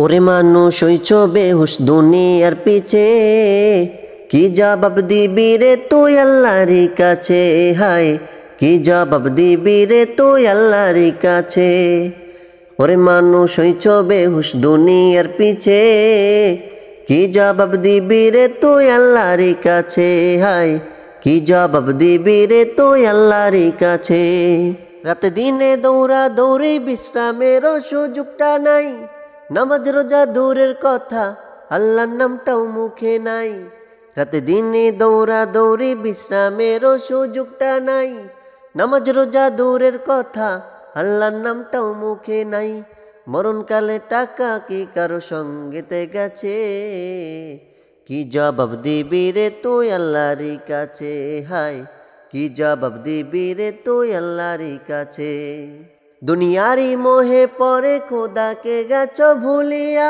ওরে মানুষ হইছ বেহুশ দুনিয়ার পিছে, কি জবাব দিবি রে তুই আল্লাহর কাছে? হায় কি জবাব দিবি রে তুই আল্লাহর কাছে? ওরে মানুষ হইছ বেহুশ দুনিয়ার পিছে, কি জবাব দিবি রে তুই আল্লাহর কাছে? হায় কি জবাব দিবি রে তুই আল্লাহর কাছে? রাতে দিনে দৌড়া দৌড়ি বিশ্রামেরও সুযোগটা নাই, নামাজ রোজা দূরের কথা আল্লাহর নামটাও মুখে নাই। রাতে দিনে দৌড়া দৌড়ি বিশ্রামেরও সুযোগটা নাই, নামাজ রোজা দূরের কথা আল্লাহর নামটাও মুখে নাই। মরণকালে টাকা কি কারো সঙ্গেতে গেছে? কি জবাব দিবি রে তুই আল্লাহর কাছে? হায় কি জবাব দিবি রে তুই আল্লাহর কাছে? দুনিয়ারি মোহে পরে খোদাকে গেছ ভুলিয়া,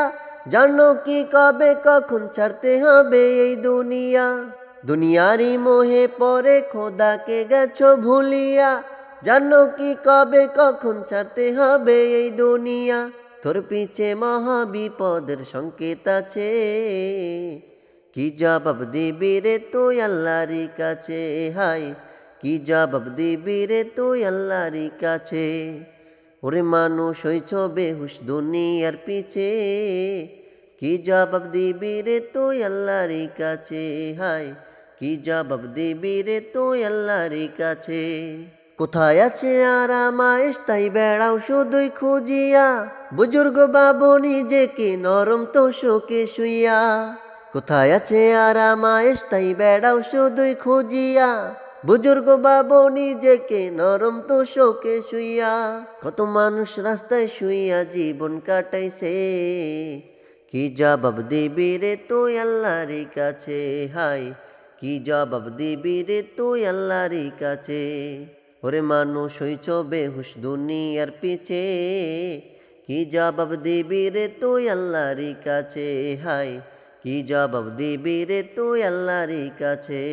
জানো কি কবে কখন ছাড়তে হবে এই দুনিয়া? দুনিয়ারি মোহে পরে খোদাকে গেছ ভুলিয়া, জানো কি কবে কখন ছাড়তে হবে এই দুনিয়া? তোর পিছে মহা বিপদের সংকেত আছে, কি জবাব দিবি রে তুই আল্লাহর কাছে? হায় কি জবাব দিবি রে তুই আল্লাহর কাছে? ওরে মানুষ হইছ বেহুশ দুনিয়ার পিছে, কি জবাব দিবি রে তুই আল্লাহর কাছে? হায় কি জবাব দিবি রে তুই আল্লাহর কাছে? কোথায় আছে আরাম আয়েশ তাই বেড়াও শুধুই খুঁজিয়া, বুজুর্গ বাবু নিজেকে নরম তো শোকে শুইয়া। কোথায় আছে আরাম আয়েশ তাই বেড়াও শুধুই খুঁজিয়া, বুজুর্গ বাবু নিজেকে নরম তো শোকে শুইয়া। কত মানুষ রাস্তায় শুইয়া জীবন কাটাইছে, কি জবাব দিবি রে তুই আল্লাহর কাছে? হায় কি জবাব দিবি রে তুই আল্লাহর কাছে? ওরে মানুষ হইছ বেহুশ দুনিয়ার পিছে, কি জবাব দিবি রে তুই আল্লাহর কাছে? হায় কি জবাব দিবি রে তুই আল্লাহর কাছে?